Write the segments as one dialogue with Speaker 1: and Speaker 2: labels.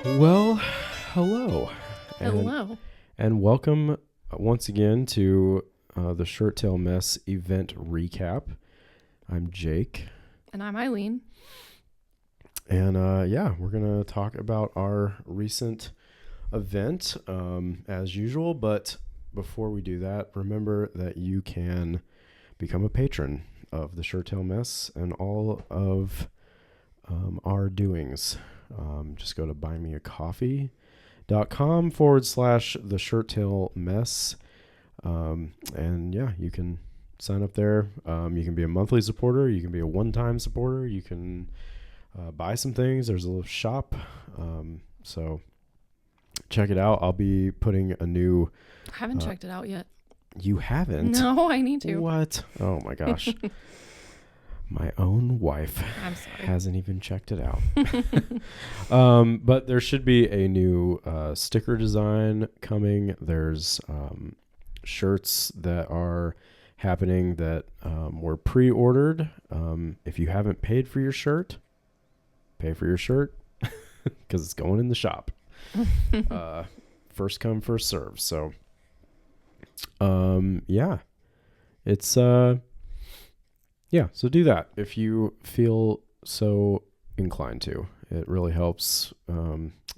Speaker 1: Well, hello.
Speaker 2: Hello.
Speaker 1: And welcome once again to the Shirttail Mess event recap. I'm Jake.
Speaker 2: And I'm Eileen.
Speaker 1: And we're going to talk about our recent event as usual. But before we do that, remember that you can become a patron of the Shirttail Mess and all of our doings. Just go to buymeacoffee.com/the Shirttail Mess. And you can sign up there. You can be a monthly supporter. You can be a one-time supporter. You can buy some things. There's a little shop. So check it out. I'll be putting a new...
Speaker 2: I haven't checked it out yet.
Speaker 1: You haven't?
Speaker 2: No, I need to.
Speaker 1: What? Oh my gosh. My own wife
Speaker 2: I'm sorry.
Speaker 1: hasn't even checked it out. But there should be a new sticker design coming. There's shirts that are happening that were pre-ordered. If you haven't paid for your shirt, pay for your shirt because it's going in the shop. First come, first serve. So, it's so do that if you feel so inclined to. It really helps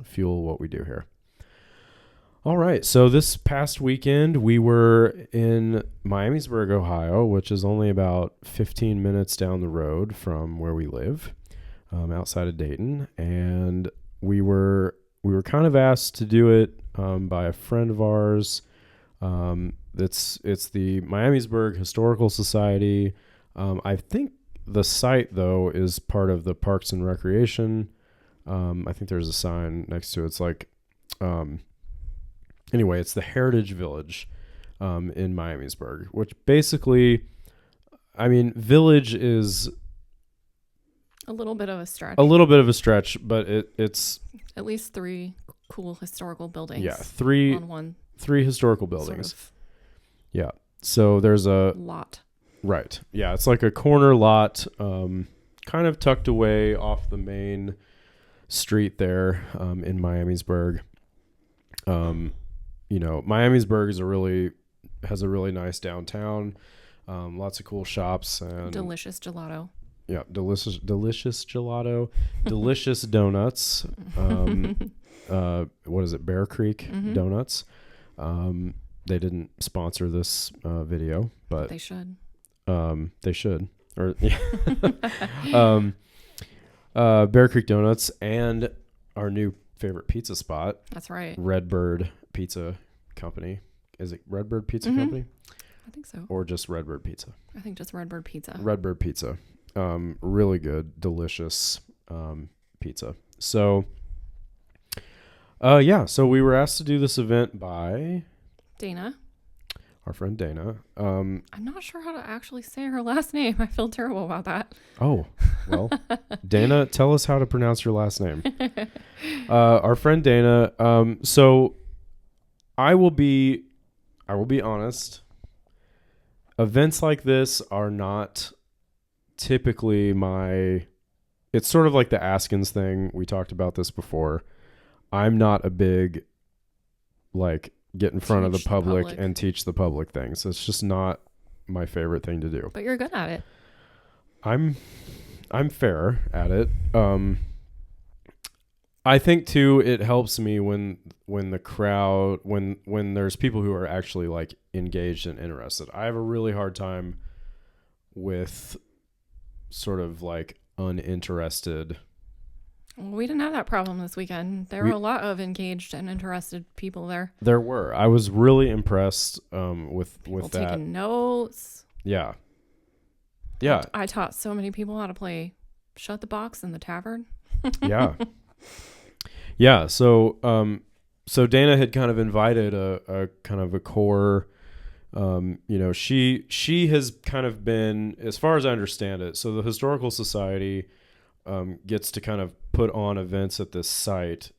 Speaker 1: fuel what we do here. All right, so this past weekend we were in Miamisburg, Ohio, which is only about 15 minutes down the road from where we live, outside of Dayton, and we were kind of asked to do it by a friend of ours. It's the Miamisburg Historical Society. I think the site, though, is part of the Parks and Recreation. I think there's a sign next to it. It's like, anyway, it's the Heritage Village in Miamisburg, which basically, I mean, village is...
Speaker 2: A little bit of a stretch.
Speaker 1: A little bit of a stretch, but it's...
Speaker 2: At least 3 cool historical buildings.
Speaker 1: Yeah, three historical buildings.
Speaker 2: Sort of
Speaker 1: yeah, so there's a...
Speaker 2: lot.
Speaker 1: Right. Yeah, it's like a corner lot, kind of tucked away off the main street there in Miamisburg. Miamisburg has a really nice downtown, lots of cool shops and
Speaker 2: Delicious gelato.
Speaker 1: Yeah, delicious gelato, delicious donuts. What is it? Bear Creek Donuts. They didn't sponsor this video, but
Speaker 2: They should.
Speaker 1: They should. Or Bear Creek Donuts and our new favorite pizza spot.
Speaker 2: That's right.
Speaker 1: Redbird Pizza Company. Is it Redbird Pizza Company?
Speaker 2: I think so.
Speaker 1: Or just Redbird Pizza?
Speaker 2: I think just Redbird Pizza.
Speaker 1: Redbird Pizza. Really good, delicious pizza. So, so we were asked to do this event by...
Speaker 2: Dana.
Speaker 1: Our friend Dana.
Speaker 2: I'm not sure how to actually say her last name. I feel terrible about that.
Speaker 1: Oh, well, Dana, tell us how to pronounce your last name. Our friend Dana. So I will be honest. Events like this are not typically it's sort of like the Askins thing. We talked about this before. I'm not a big, get in front of the public and teach the public things. It's just not my favorite thing to do.
Speaker 2: But you're good at it.
Speaker 1: I'm fair at it. I think too it helps me when the crowd when there's people who are actually engaged and interested. I have a really hard time with sort of uninterested.
Speaker 2: We didn't have that problem this weekend. There were a lot of engaged and interested people there.
Speaker 1: There were. I was really impressed with
Speaker 2: people
Speaker 1: that.
Speaker 2: Taking notes.
Speaker 1: Yeah.
Speaker 2: I taught so many people how to play Shut the Box in the Tavern.
Speaker 1: Yeah. Yeah. So Dana had kind of invited a kind of a core. She has kind of been, as far as I understand it. So the Historical Society gets to kind of put on events at this site,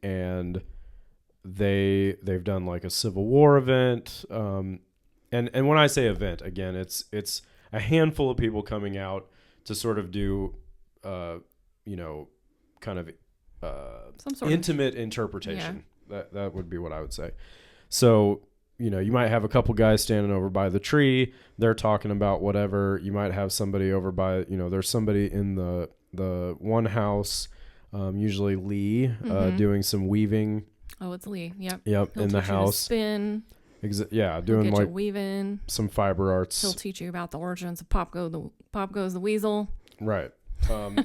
Speaker 1: and they've done a Civil War event, and when I say event, again, it's a handful of people coming out to sort of do kind of
Speaker 2: some sort
Speaker 1: intimate interpretation. That would be what I would say. So, you might have a couple guys standing over by the tree. They're talking about whatever. You might have somebody over by, there's somebody in the one house, usually Lee, doing some weaving.
Speaker 2: Oh, it's Lee. Yep.
Speaker 1: Yep.
Speaker 2: He'll
Speaker 1: in the
Speaker 2: teach you to
Speaker 1: house.
Speaker 2: spin.
Speaker 1: Doing
Speaker 2: get
Speaker 1: like
Speaker 2: you weaving.
Speaker 1: some fiber arts.
Speaker 2: He'll teach you about the origins of Pop Goes the Weasel.
Speaker 1: Right.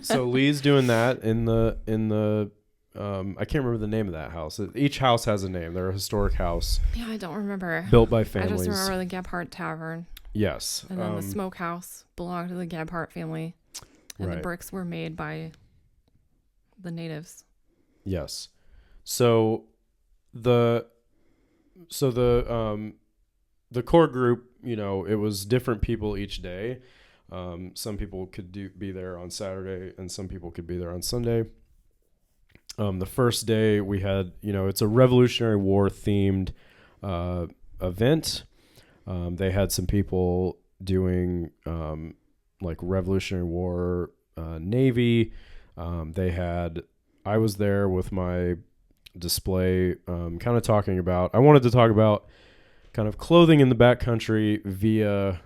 Speaker 1: So Lee's doing that in the I can't remember the name of that house. Each house has a name. They're a historic house.
Speaker 2: Yeah, I don't remember.
Speaker 1: Built by families.
Speaker 2: I just remember the Gebhardt Tavern.
Speaker 1: Yes.
Speaker 2: And then the smokehouse belonged to the Gebhardt family. And
Speaker 1: right.
Speaker 2: the bricks were made by the natives.
Speaker 1: Yes. So the core group, it was different people each day. Some people could be there on Saturday and some people could be there on Sunday. The first day we had, it's a Revolutionary War themed event. They had some people doing like Revolutionary War Navy. I was there with my display, I wanted to talk about kind of clothing in the backcountry via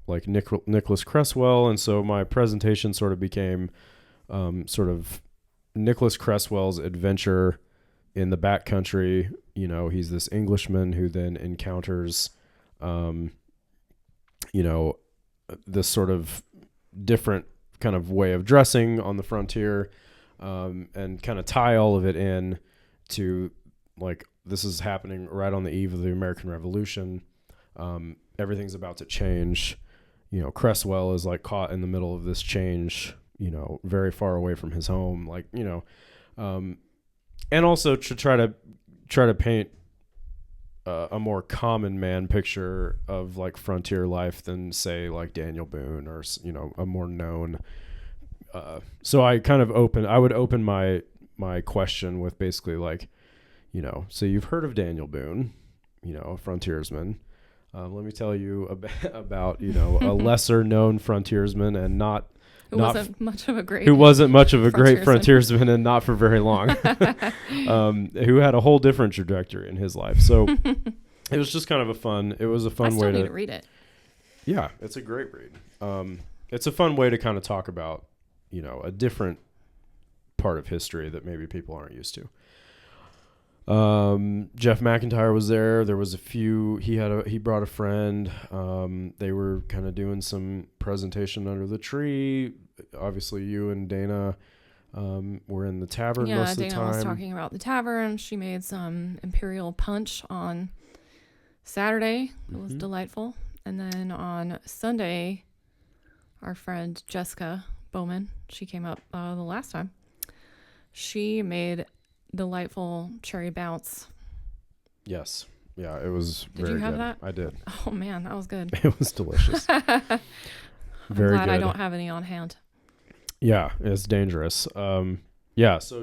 Speaker 1: like Nicholas Cresswell. And so my presentation sort of became sort of Nicholas Cresswell's adventure in the backcountry. He's this Englishman who then encounters, this sort of different kind of way of dressing on the frontier, and kind of tie all of it in to like, this is happening right on the eve of the American Revolution. Everything's about to change. Cresswell is like caught in the middle of this change, very far away from his home, and also to try to paint a more common man picture of like frontier life than say like Daniel Boone or, a more known. So I would open my question with basically like, so you've heard of Daniel Boone, a frontiersman. Let me tell you about a lesser known frontiersman and who wasn't much of a great frontiersman and not for very long, who had a whole different trajectory in his life. So it was just kind of a fun way
Speaker 2: to read it.
Speaker 1: Yeah, it's a great read. It's a fun way to kind of talk about, a different part of history that maybe people aren't used to. Jeff McIntyre was there. There was he brought a friend. They were kind of doing some presentation under the tree. Obviously you and Dana, were in the tavern most of the time.
Speaker 2: Yeah, Dana was talking about the tavern. She made some imperial punch on Saturday. It was delightful. And then on Sunday, our friend Jessica Bowman, she came up the last time. She made delightful cherry bounce.
Speaker 1: Yes. Yeah, it was
Speaker 2: very good. Did you have that?
Speaker 1: I did.
Speaker 2: Oh man, that was good.
Speaker 1: It was delicious. Very
Speaker 2: glad
Speaker 1: good.
Speaker 2: I don't have any on hand.
Speaker 1: Yeah, it's dangerous. So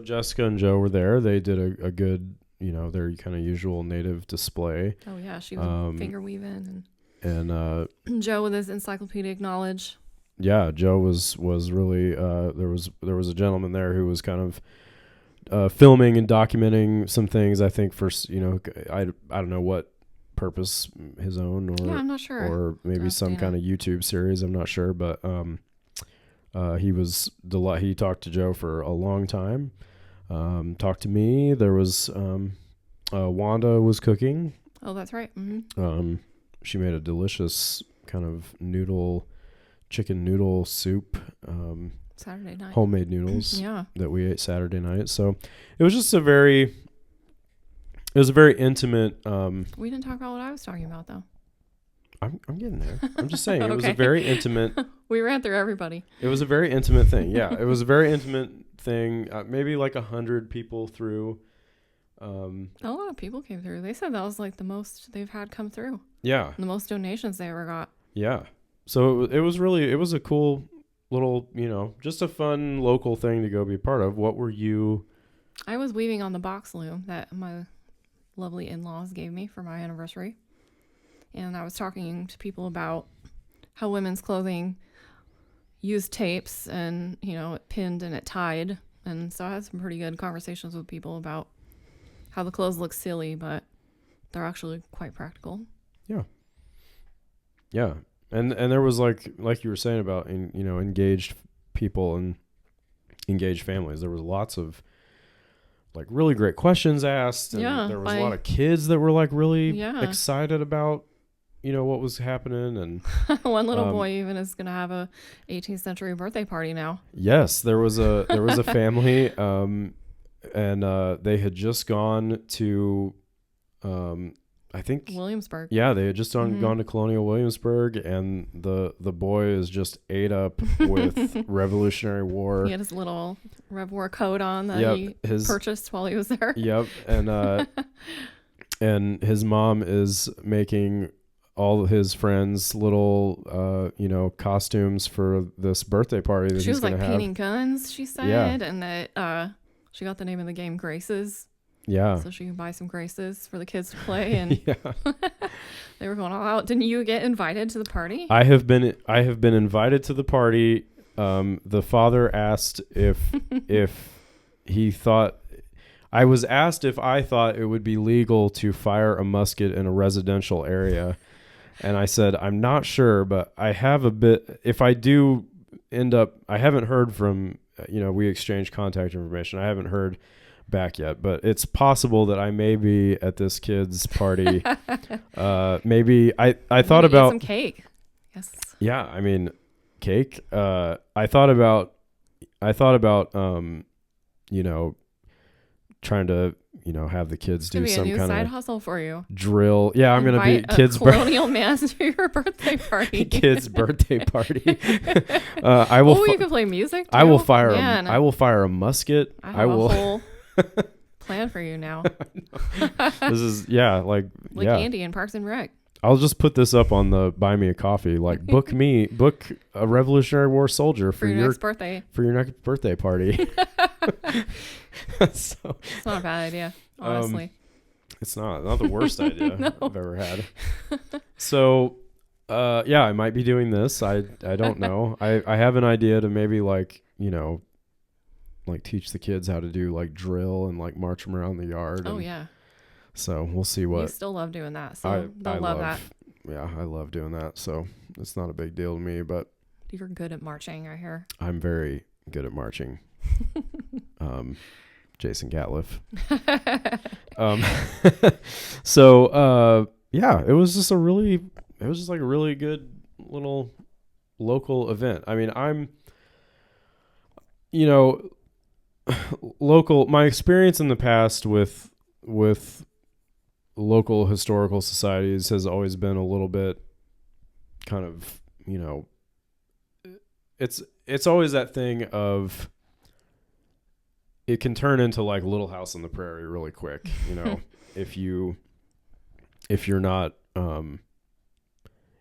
Speaker 1: Jessica and Joe were there. They did a good, their kind of usual native display.
Speaker 2: Oh yeah, she was finger weaving
Speaker 1: and
Speaker 2: Joe with his encyclopedic knowledge.
Speaker 1: Yeah, Joe was really there was a gentleman there who was kind of filming and documenting some things, I think, for I don't know what purpose, his own or
Speaker 2: I'm not sure,
Speaker 1: or maybe some kind of YouTube series, I'm not sure, but he talked to Joe for a long time, talked to me. There was Wanda was cooking.
Speaker 2: Oh, that's right. Mm-hmm.
Speaker 1: She made a delicious kind of chicken noodle soup,
Speaker 2: Saturday night,
Speaker 1: homemade noodles
Speaker 2: yeah,
Speaker 1: that we ate Saturday night. So it was just a very intimate.
Speaker 2: We didn't talk about what I was talking about though.
Speaker 1: I'm getting there. I'm just saying
Speaker 2: Okay.
Speaker 1: It was a very intimate.
Speaker 2: We ran through everybody.
Speaker 1: It was a very intimate thing. Yeah, it was a very intimate thing. Maybe like 100 people through.
Speaker 2: A lot of people came through. They said that was like the most they've had come through.
Speaker 1: Yeah.
Speaker 2: The most donations they ever got.
Speaker 1: Yeah. So it was a cool little, just a fun local thing to go be part of. What were you?
Speaker 2: I was weaving on the box loom that my lovely in-laws gave me for my anniversary. And I was talking to people about how women's clothing used tapes and, it pinned and it tied And so I had some pretty good conversations with people about how the clothes look silly, but they're actually quite practical.
Speaker 1: Yeah. And there was like you were saying about, engaged people and engaged families. There was lots of like really great questions asked. And there was a lot of kids that were like really excited about, what was happening. And
Speaker 2: one little boy even is going to have a 18th century birthday party now.
Speaker 1: Yes, there was a family, and they had just gone to, I think
Speaker 2: Williamsburg.
Speaker 1: Yeah, they had just gone to Colonial Williamsburg, and the boy is just ate up with Revolutionary War.
Speaker 2: He had his little Rev War coat on that he purchased while he was there.
Speaker 1: Yep, and and his mom is making all his friends little costumes for this birthday party that
Speaker 2: she
Speaker 1: he's
Speaker 2: was like
Speaker 1: have.
Speaker 2: painting guns, she said, and that she got the name of the game Graces.
Speaker 1: Yeah.
Speaker 2: So she can buy some Graces for the kids to play, and they were going all out. Didn't you get invited to the party?
Speaker 1: I have been invited to the party. The father asked if he thought, I was asked if I thought it would be legal to fire a musket in a residential area. And I said, I'm not sure, but I have a bit, if I do end up, I haven't heard from, we exchanged contact information. I haven't heard back yet, but it's possible that I may be at this kid's party. Maybe I thought about
Speaker 2: some cake. Yes.
Speaker 1: Yeah. I mean, cake. I thought about, trying to, have the kids do some kind
Speaker 2: side
Speaker 1: of
Speaker 2: hustle for you.
Speaker 1: Drill. Yeah, I'm going to be kids'
Speaker 2: colonial man to your birthday party.
Speaker 1: Kids' birthday party. I will.
Speaker 2: You can play music too?
Speaker 1: I will fire. I will fire a musket.
Speaker 2: I will. A whole plan for you now.
Speaker 1: This is like
Speaker 2: Andy in Parks and Rec.
Speaker 1: I'll just put this up on the Buy Me a Coffee. Like book a Revolutionary War soldier for your
Speaker 2: next birthday.
Speaker 1: For your next birthday party.
Speaker 2: It's not a bad idea, honestly.
Speaker 1: It's not the worst idea
Speaker 2: No.
Speaker 1: I've ever had. So, I might be doing this. I don't know. I have an idea to maybe like teach the kids how to do like drill and like march them around the yard.
Speaker 2: Oh yeah.
Speaker 1: So we'll see what.
Speaker 2: You still love doing that, so they'll love that.
Speaker 1: Yeah, I love doing that. So it's not a big deal to me, but
Speaker 2: you're good at marching, I hear.
Speaker 1: I'm very good at marching. Jason Gatliff. So it was just a really good little local event. I mean, I'm local, my experience in the past with local historical societies has always been a little bit kind of, it's always that thing of it can turn into like Little House on the Prairie really quick, if you're not,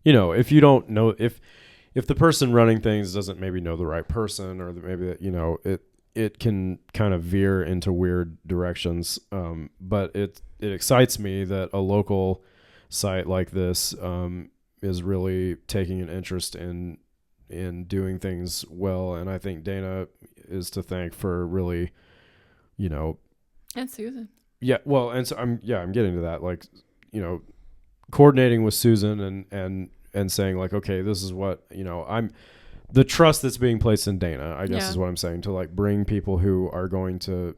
Speaker 1: if you don't know, if the person running things doesn't maybe know the right person, or maybe, it can kind of veer into weird directions. But it excites me that a local site like this is really taking an interest in doing things well. And I think Dana is to thank for really,
Speaker 2: and Susan. Yeah.
Speaker 1: Well, and so I'm getting to that, like, coordinating with Susan and saying like, okay, this is what, I'm the trust that's being placed in Dana, I guess is what I'm saying, to like bring people who are going to,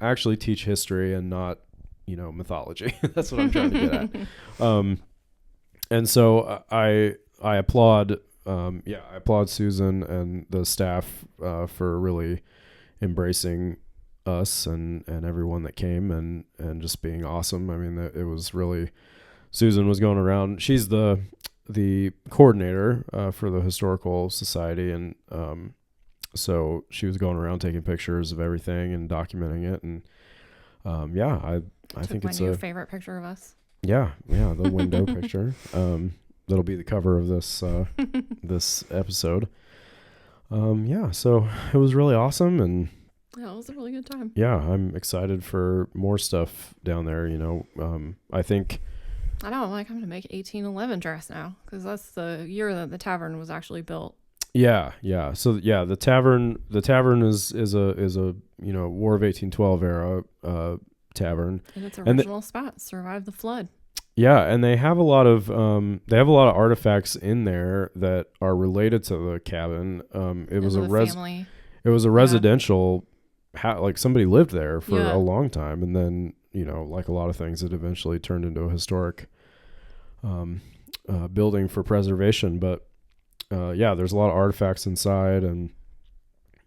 Speaker 1: actually teach history and not, mythology. That's what I'm trying to get at. And so I applaud, I applaud Susan and the staff for really embracing us and everyone that came and just being awesome. I mean, it was really, Susan was going around. She's the coordinator for the historical society, and so she was going around taking pictures of everything and documenting it. And I think it's
Speaker 2: my new favorite picture of us.
Speaker 1: The window picture that'll be the cover of this this episode. So it was really awesome, and
Speaker 2: it was a really good time.
Speaker 1: I'm excited for more stuff down there. I think
Speaker 2: I know, I'm going to make 1811 dress now, because that's the year that the tavern was actually built.
Speaker 1: Yeah, yeah. So yeah, the tavern is a War of 1812 era tavern,
Speaker 2: And its
Speaker 1: and
Speaker 2: original spot survived the flood.
Speaker 1: yeah, and they have a lot of artifacts in there that are related to the cabin. It was
Speaker 2: And
Speaker 1: a
Speaker 2: the family.
Speaker 1: it was a residential, like somebody lived there for
Speaker 2: Yeah.
Speaker 1: a long time, and then like a lot of things, it eventually turned into a historic building for preservation. But yeah, there's a lot of artifacts inside, and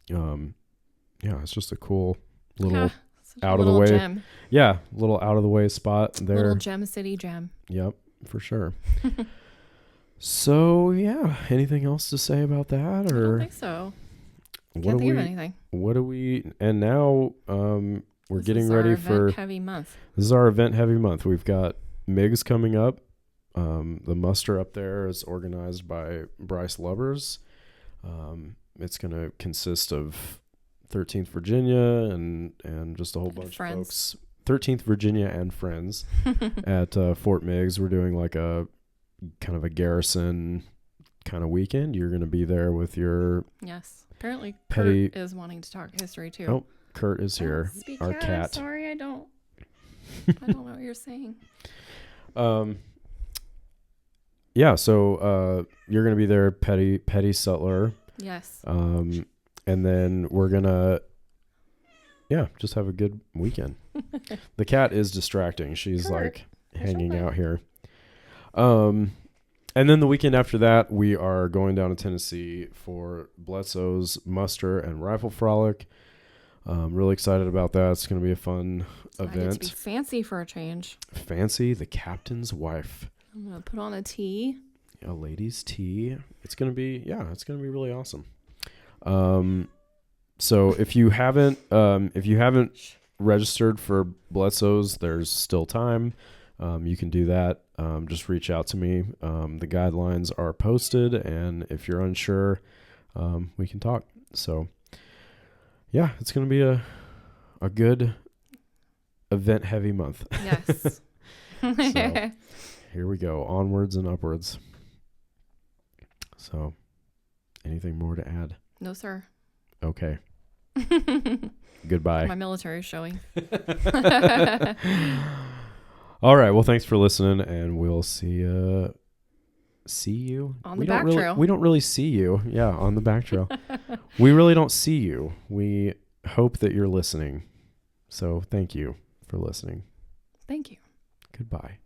Speaker 1: yeah, it's just a cool little
Speaker 2: Such
Speaker 1: out
Speaker 2: a
Speaker 1: of the
Speaker 2: little
Speaker 1: way.
Speaker 2: gem.
Speaker 1: Yeah, little out of the way spot there.
Speaker 2: Little gem city gem.
Speaker 1: Yep, for sure. So yeah, anything else to say about that,
Speaker 2: I don't
Speaker 1: or
Speaker 2: think so.
Speaker 1: what
Speaker 2: Can't
Speaker 1: do
Speaker 2: think of
Speaker 1: we?
Speaker 2: anything.
Speaker 1: What do we? And now we're
Speaker 2: This
Speaker 1: getting
Speaker 2: is
Speaker 1: ready
Speaker 2: our
Speaker 1: for.
Speaker 2: event-heavy month.
Speaker 1: This is our event heavy month. We've got MIGs coming up. The muster up there is organized by Bryce Lubbers. It's going to consist of 13th Virginia and just a whole bunch of folks. 13th Virginia and friends at Fort Meigs. We're doing like a kind of a garrison kind of weekend. You're going to be there with your
Speaker 2: Yes. Apparently,
Speaker 1: petty.
Speaker 2: Kurt is wanting to talk history too.
Speaker 1: Oh, Kurt is here.
Speaker 2: Speak
Speaker 1: Our
Speaker 2: out.
Speaker 1: cat.
Speaker 2: Sorry, I don't. I don't know what you're saying.
Speaker 1: Yeah, so you're gonna be there, Petty Sutler.
Speaker 2: Yes.
Speaker 1: And then we're gonna, just have a good weekend. The cat is distracting. She's
Speaker 2: Kurt,
Speaker 1: like hanging out here. And then the weekend after that, we are going down to Tennessee for Bledsoe's muster and rifle frolic. Really excited about that. It's gonna be a fun
Speaker 2: I get to
Speaker 1: event.
Speaker 2: be fancy for a change.
Speaker 1: Fancy, the captain's wife.
Speaker 2: I'm gonna put on a tee.
Speaker 1: A ladies' tea. It's gonna be really awesome. So if you haven't registered for Bledsoe's, there's still time. You can do that. Just reach out to me. The guidelines are posted, and if you're unsure, we can talk. So yeah, it's gonna be a good event heavy month.
Speaker 2: Yes.
Speaker 1: So, here we go. Onwards and upwards. So, anything more to add?
Speaker 2: No, sir.
Speaker 1: Okay. Goodbye.
Speaker 2: My military is showing.
Speaker 1: All right. Well, thanks for listening, and we'll see you
Speaker 2: On the back trail.
Speaker 1: We don't really see you. Yeah, on the back trail. We really don't see you. We hope that you're listening. So, thank you for listening.
Speaker 2: Thank you.
Speaker 1: Goodbye.